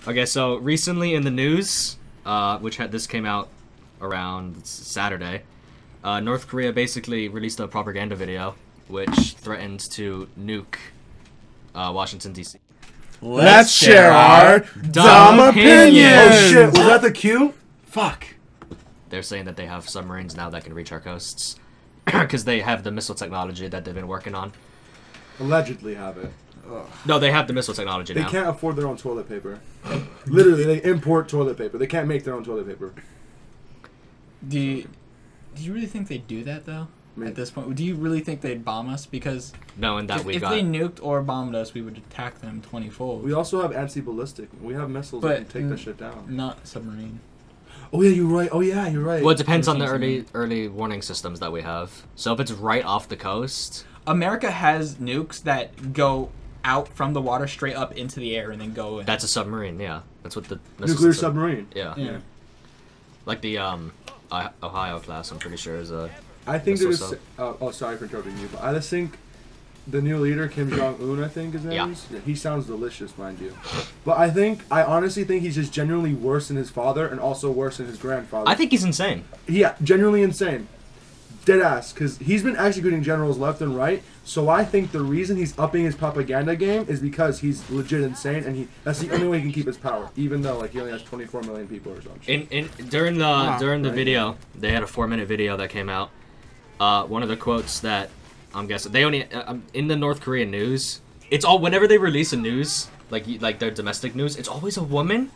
Okay, so recently in the news, this came out around Saturday, North Korea basically released a propaganda video which threatened to nuke Washington, D.C. Let's share our dumb opinions! Oh shit, was that the cue? Fuck. They're saying that they have submarines now that can reach our coasts because they have the missile technology that they've been working on. Allegedly have it. Ugh. No, they have the missile technology now. They can't afford their own toilet paper. Literally, they import toilet paper. They can't make their own toilet paper. Do you really think they'd do that, though? At this point, do you really think they'd bomb us? Because knowing that if they nuked or bombed us, we would attack them 20-fold. We also have anti-ballistic. We have missiles that can take that shit down. Not submarine. Oh yeah, you're right. Oh yeah, you're right. Well, it depends on the early warning systems that we have. So if it's right off the coast, America has nukes that go out from the water straight up into the air and then go in. That's a submarine. Yeah, that's what the nuclear submarine. Yeah. Like the Ohio class, I'm pretty sure is a. I think there's. Oh, sorry for interrupting you, but I just think the new leader, Kim Jong-un, I think his name is. Yeah, he sounds delicious, mind you. But I honestly think he's just genuinely worse than his father and also worse than his grandfather. I think he's insane. Yeah, genuinely insane. Dead ass, because he's been executing generals left and right. So I think the reason he's upping his propaganda game is because he's legit insane, and that's the only way he can keep his power, even though like he only has 24 million people or something. During the video, they had a 4-minute video that came out. One of the quotes that I'm guessing they only in the North Korean news. It's all whenever they release a news like their domestic news. It's always a woman.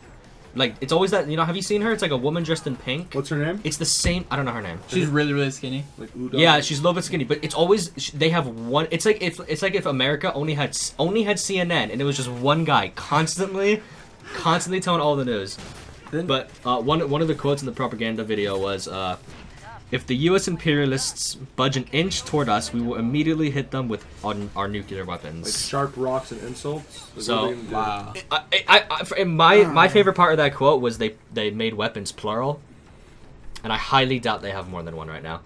Like it's always that have you seen her? It's like a woman dressed in pink. What's her name? It's the same. I don't know her name. She's really skinny. Like udon. Yeah, she's a little bit skinny, but it's always they have one. It's like if America only had CNN and it was just one guy constantly telling all the news. But one of the quotes in the propaganda video was. If the U.S. imperialists budge an inch toward us, we will immediately hit them with our nuclear weapons. Like sharp rocks and insults. So, wow. My favorite part of that quote was they made weapons plural, and I highly doubt they have more than one right now.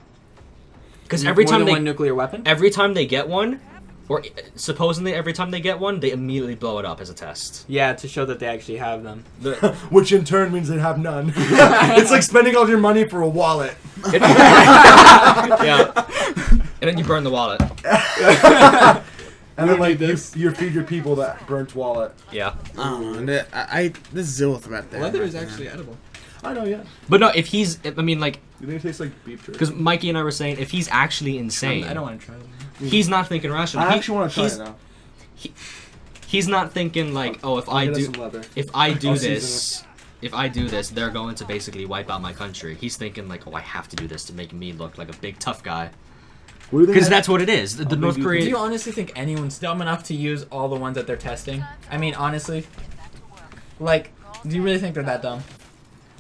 Because every time one nuclear weapon, every time they get one, or supposedly every time they get one, they immediately blow it up as a test. Yeah, to show that they actually have them. Which in turn means they have none. It's like spending all your money for a wallet. Yeah. And then you burn the wallet. And then like you feed your people that burnt wallet. Yeah. I don't know. This zero threat there. Leather is actually edible. I know, yeah. But no, if he's, I mean, like... You think it tastes like beef jerky? Because Mikey and I were saying, if he's actually insane... I don't want to try that. He's not thinking rational. I actually want to try it now. He's not thinking like, oh, if I do this, they're going to basically wipe out my country. He's thinking like, oh, I have to do this to make me look like a big tough guy. Because that's what it is. The North Korean... Do you honestly think anyone's dumb enough to use all the ones that they're testing? I mean, honestly, like, do you really think they're that dumb?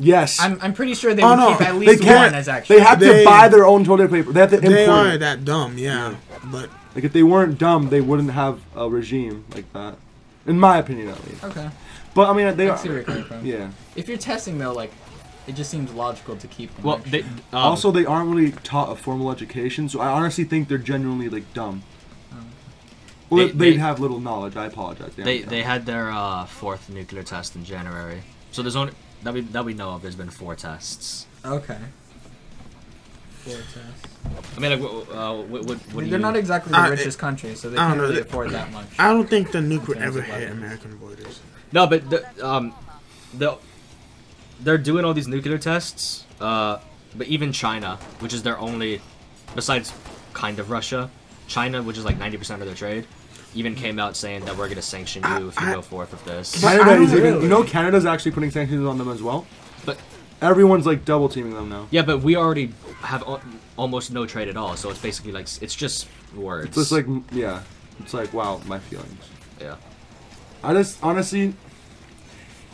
Yes. I'm pretty sure they would keep at least one as actually. They have to buy their own toilet paper. They have to import. They are that dumb, yeah. But like if they weren't dumb, they wouldn't have a regime like that. In my opinion, at least. Okay. But I mean, they I see where you're coming from. Yeah. If you're testing though, like, it just seems logical to keep them. Well, also they aren't really taught a formal education, so I honestly think they're genuinely like dumb. Well, they have little knowledge. I apologize. They had their 4th nuclear test in January, so there's only. That we know of, there's been 4 tests. Okay. 4 tests. I mean, like, what they're not exactly the richest country, so they can't really afford that much. I don't think the nuke would ever hit American borders. No, but they're doing all these nuclear tests. But even China, which is their only, besides kind of Russia, China, which is like 90% of their trade. Even came out saying that we're going to sanction you if you go forth with this. Canada's actually putting sanctions on them as well. But everyone's like double teaming them now. Yeah, but we already have almost no trade at all, so it's basically like it's just words. It's just like it's like wow, my feelings. Yeah. I just honestly,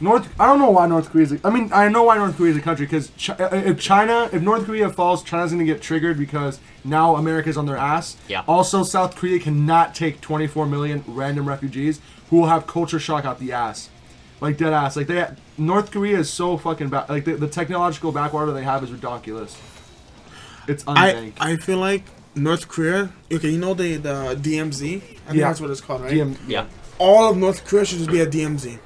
I don't know why North Korea is. I mean, I know why North Korea is a country because if North Korea falls, China's gonna get triggered because now America's on their ass. Yeah. Also, South Korea cannot take 24 million random refugees who will have culture shock out the ass, like dead ass. Like North Korea is so fucking bad. Like the technological backwater they have is ridiculous. It's unbanked. I feel like North Korea. Okay, you know the DMZ. I think that's what it's called, right? Yeah. All of North Korea should just be a DMZ.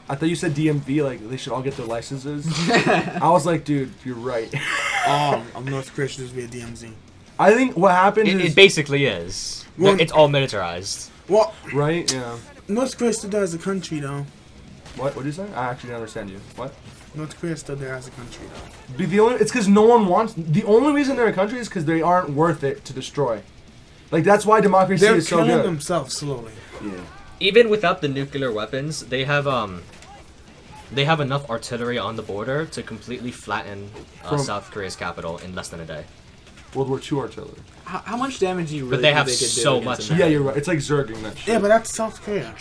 I thought you said DMV, like they should all get their licenses. I was like, dude, you're right. North Korea should just be a DMZ. I think what happened is... It basically is. Well- It's all militarized. Well, Right? Yeah. North Korea still there as a country, though. What did you say? I actually didn't understand you. What? North Korea still there as a country, though. It's because no one wants... The only reason they're a country is because they aren't worth it to destroy. Like, that's why democracy They're is so killing good. themselves slowly. Yeah. Even without the nuclear weapons, they have enough artillery on the border to completely flatten South Korea's capital in less than a day. World War II artillery. How much damage do you really But they think have could do so against much. America? Yeah, you're right. It's like zerging that shit. Yeah, but that's South Korea.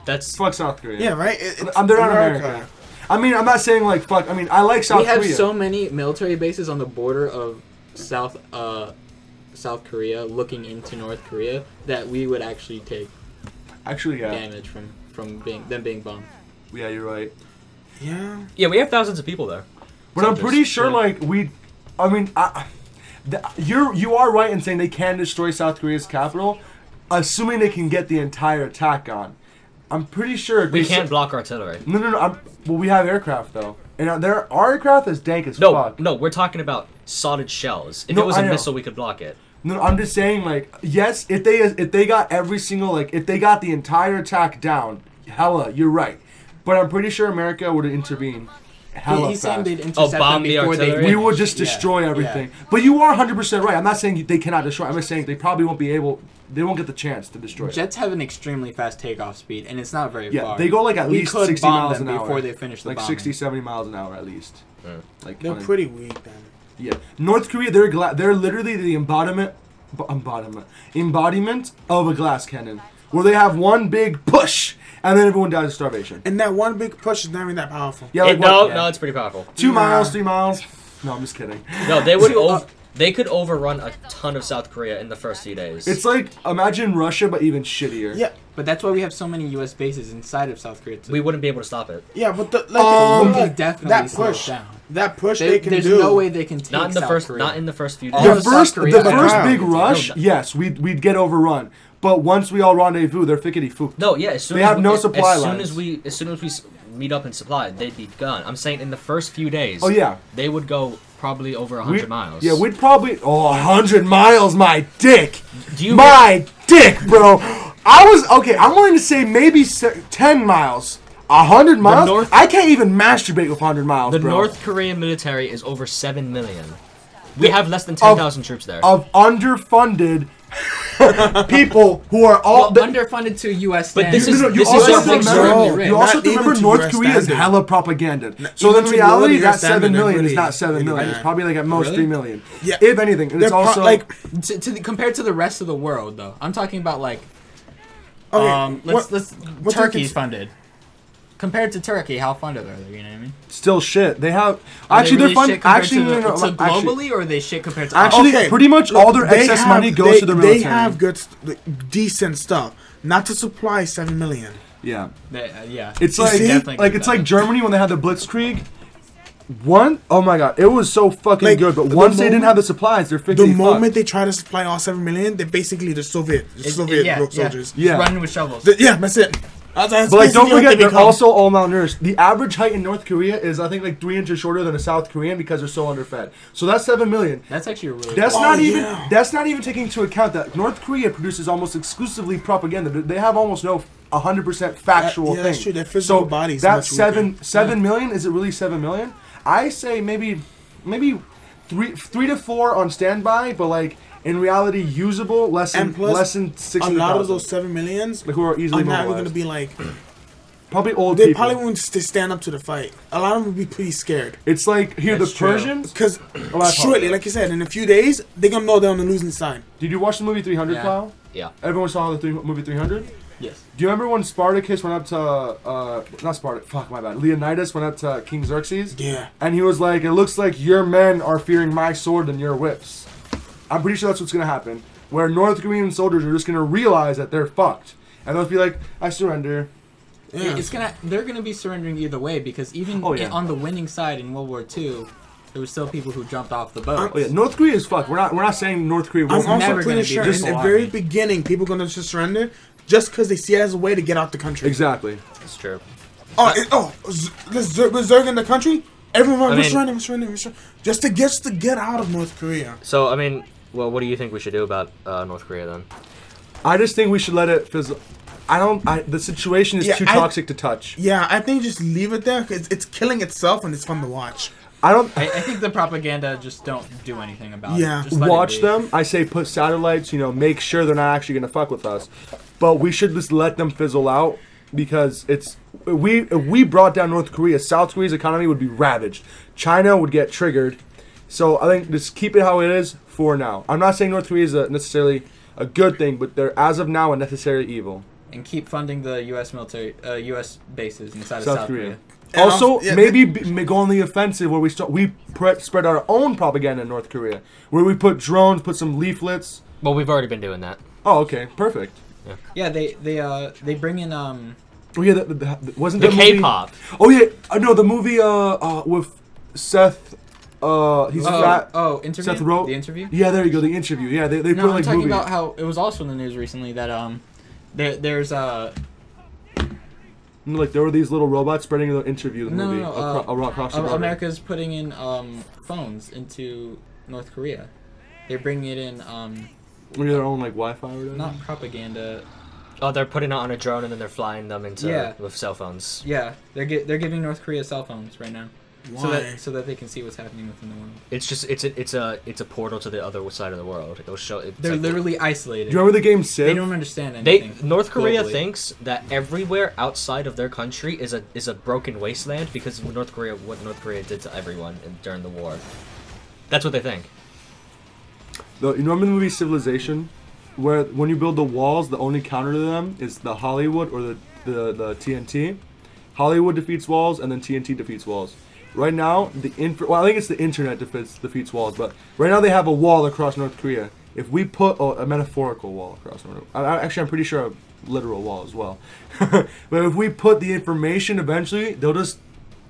That's Fuck South Korea. Yeah, right? They're not America. I mean, I'm not saying like fuck. I mean, I like South We have Korea. so many military bases on the border of South Korea looking into North Korea that we would actually take Actually, yeah. damage from being bombed. Yeah, you're right. Yeah. yeah, we have thousands of people there. But I'm Soldiers. pretty sure, Yeah. like you are right in saying they can destroy South Korea's capital, assuming they can get the entire attack on. I'm pretty sure We can't block artillery. No. Well, we have aircraft though, and our aircraft is dank as No, fuck. no, we're talking about solid shells. If No, it was I a know. missile, we could block it. No, I'm just saying, like, yes, if they got every single, like, if they got the entire attack down, hella, you're right. But I'm pretty sure America would intervene hella He's saying fast. they'd intercept bomb them the before they. artillery? We would just Yeah, destroy yeah. everything. But you are 100% right. I'm not saying they cannot destroy. I'm just saying they probably won't be able. They won't get the chance to destroy it. Jets have an extremely fast takeoff speed, and it's not very Yeah, far. they go like at We least could 60 bomb miles them an hour. before they finish the like bombing. 60, 70 miles an hour at least. Like They're on- pretty weak, then. Yeah, North Korea. They're literally the embodiment of a glass cannon, where they have one big push and then everyone dies of starvation. And that one big push is not even that powerful. Yeah, like No, what? no, it's pretty powerful. 2 Nah. miles, 3 miles. No, I'm just kidding. No, they would. They could overrun a ton of South Korea in the first few days. It's like imagine Russia, but even shittier. Yeah, But that's why we have so many U.S. bases inside of South Korea. we wouldn't be able to stop it. yeah, but we can definitely that slow it push, down. that push they can There's do. no way they can take Not in the South first. Korea. Not in the first few All days. of South Korea The first Yeah. big rush, No. yes, we'd get overrun. But once we all rendezvous, they're fickety fook. No, yeah. As soon They as have no supply as lines. soon as we meet up and supply, they'd be gone. I'm saying in the first few days. Oh yeah, They would go probably over 100 miles. Yeah, we'd probably 100 miles, my dick. Do you My dick, bro. I'm willing to say maybe 10 miles. 100 miles? North- I can't even masturbate with 100 miles, The bro. North Korean military is over 7 million. We have less than 10,000 troops there. Of underfunded people who are all... Well, underfunded to U.S. But this standards. is- you this also is have to just remember, extremely rich. you also have to Not remember even to North US Korea is standard. hella propaganda. So in even to reality, US that standard, 7 they're million is really- not 7 million. really It's probably like at most Really? 3 million. Yeah. If anything. And They're it's also... Compared to the rest of the world, though, I'm talking about like Okay, let's what do you Turkey's think- funded. Compared to Turkey, how funded are they? You know what I mean? still shit. They have... Are Actually, they really they're fun... shit compared Actually, to, no, to actually, globally, or are they shit compared to? Actually, Okay, pretty much all their they excess have- money goes to the military. They have good, decent stuff. Not to supply 7 million. Yeah. Yeah. It's You like see? it's like Germany when they had the Blitzkrieg. Oh my god, it was so fucking Like, good. But the once they didn't moment- have the supplies, they're The freaking moment they try to supply all 7 million, they're basically the Soviet soldiers. Yeah. Running with shovels. Yeah, that's it. That's But like, don't basically what forget, they they're become. also all malnourished. The average height in North Korea is, I think, like 3 inches shorter than a South Korean because they're so underfed. So that's 7 million. That's actually a really. That's Oh, not even. yeah. That's not even taking into account that North Korea produces almost exclusively propaganda. They have almost no 100% factual Yeah, thing. that's true. Their physical so bodies that's much weaker. 7 million. Is it really 7 million? I say maybe three to 4 on standby, but like in reality usable less than And plus, less than a 600,000. lot of those 7 millions like who are easily are not even mobilized. going to be like. Probably old They people. probably won't stand up to the fight. A lot of them will be pretty scared. It's like here That's the true. Persians. Because I shortly, like you said, in a few days, they're going to know they're on the losing side. Did you watch the movie 300, Yeah. Kyle? Yeah. Everyone saw the movie 300. Yes. Do you remember when Spartacus went up to not Spartacus? Fuck my bad. Leonidas went up to King Xerxes. Yeah. And he was like, "It looks like your men are fearing my sword than your whips." I'm pretty sure that's what's gonna happen. Where North Korean soldiers are just gonna realize that they're fucked, and they'll be like, "I surrender." Yeah. They're gonna be surrendering either way because even Oh, yeah. on the winning side in World War II, there were still people who jumped off the boat. Oh yeah, North Korea is fucked. We're not saying North Korea. I'm Won't also never pretty gonna be sure just in the a very army. beginning, people are going to just surrender just because they see it as a way to get out the country. exactly. That's true. Let's Zerg in the country. Everyone, I mean- we're surrendering. Just to get out of North Korea. So, I mean, well, what do you think we should do about North Korea then? I just think we should let it fizzle. The situation is too toxic to touch. Yeah, I think just leave it there because it's killing itself and it's fun to watch. I think the propaganda just don't do anything about it. Just let watch it be. them. I say put satellites. Make sure they're not actually gonna fuck with us. But we should just let them fizzle out because if we brought down North Korea, South Korea's economy would be ravaged. China would get triggered. So I think just keep it how it is for now. I'm not saying North Korea is necessarily a good thing, but they're as of now a necessary evil. And keep funding the U.S. military, U.S. bases inside of South Korea. Also, maybe go on the offensive where we spread our own propaganda in North Korea, where we put drones, put some leaflets. Well, we've already been doing that. Oh, okay, perfect. Yeah, they bring in Oh yeah, wasn't The the movie? K-pop. Oh yeah, no, the movie with Seth. He's fat. Oh, interview. Seth Rogen. The interview. Yeah, there you go. The interview. Yeah, they put I'm like talking movie. about how it was also in the news recently that there's Like there were these little robots spreading the interview. The movie no, across the border. America's putting in phones into North Korea. They're bringing it in With their own like Wi-Fi or whatever. not propaganda. Oh, they're putting it on a drone and then they're flying them into with cell phones. Yeah, they're giving North Korea cell phones right now. Why? So that they can see what's happening within the world. It's just it's a portal to the other side of the world. It'll show. They're literally isolated. Do you remember the game Civ? They don't understand anything. North Korea globally. thinks that everywhere outside of their country is a broken wasteland because what North Korea did to everyone during the war. That's what they think. You remember the movie Civilization, where when you build the walls, the only counter to them is the Hollywood or the TNT. Hollywood defeats walls, and then TNT defeats walls. Right now, I think it's the internet defeats walls, but right now they have a wall across North Korea. If we put a metaphorical wall across North Korea, actually I'm pretty sure a literal wall as well. But if we put the information, eventually they'll just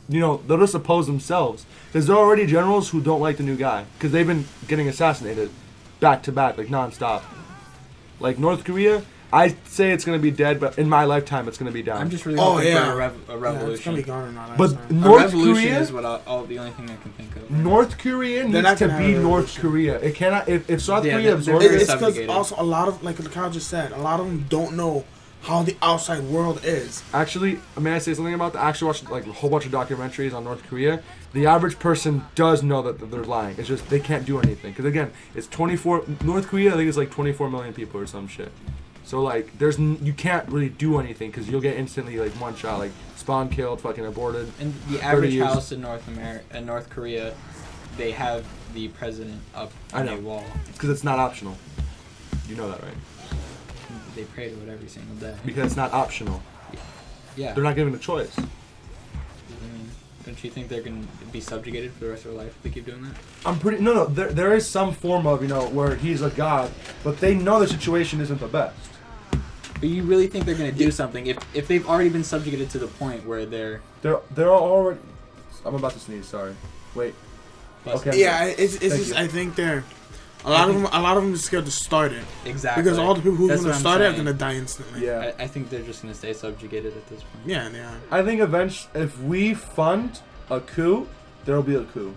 oppose themselves because there are already generals who don't like the new guy because they've been getting assassinated back to back, like nonstop. Like North Korea, I say it's gonna be dead, but in my lifetime, it's gonna be down. I'm just really hoping for a revolution. Yeah, it's gonna be gone in my But lifetime. North revolution Korea is the only thing I can think of. North Korea They're needs not to gonna be have a North revolution. Korea. It cannot. If South Yeah, Korea they're absorbs very it, It's because subjugated. also a lot of, like Kyle just said, a lot of them don't know how the outside world is. actually, may I say something about that? I actually watched like a whole bunch of documentaries on North Korea. The average person does know that they're lying. It's just they can't do anything because again, it's 24. North Korea, I think it's like 24 million people or some shit. So like, you can't really do anything because you'll get instantly like one shot, like spawn killed, fucking aborted. And the average house in North Korea, they have the president up on a wall. Because it's not optional. You know that, right? They pray to it every single day. Because it's not optional. Yeah. They're not given a choice. I mean, don't you think they're gonna be subjugated for the rest of their life if they keep doing that? No. There is some form of where he's a god, but they know the situation isn't the best. But you really think they're gonna do something if they've already been subjugated to the point where they're already. I'm about to sneeze. Sorry. Wait. Okay. Yeah, it's just I think they're a lot of them are scared to start it. Exactly. Because all the people who are That's gonna what I'm start it are saying. gonna die instantly. Yeah. I think they're just gonna stay subjugated at this point. Yeah, they are. I think eventually, if we fund a coup, there'll be a coup.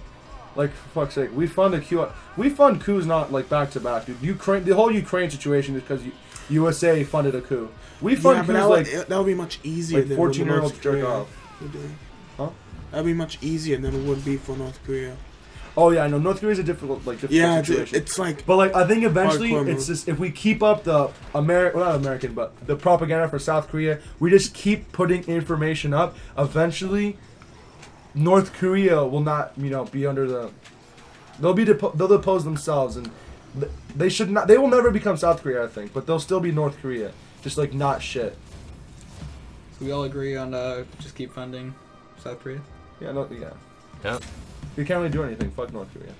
Like for fuck's sake, we fund a coup. We fund coups not like back to back, dude. The whole Ukraine situation is because USA funded a coup. We fund coups that would be much easier. like 14-year-olds jerk off. Huh? That'd be much easier than it would be for North Korea. Oh yeah, I know. North Korea's a difficult situation. It's like. But like, I think eventually hardcore it's move. just if we keep up the the propaganda for South Korea, we just keep putting information up. Eventually, North Korea will not, be under the. They'll depose themselves, and they should not. They will never become South Korea, I think, but they'll still be North Korea, just like not shit. So we all agree on just keep funding South Korea. Yeah. Yep. We can't really do anything. Fuck North Korea.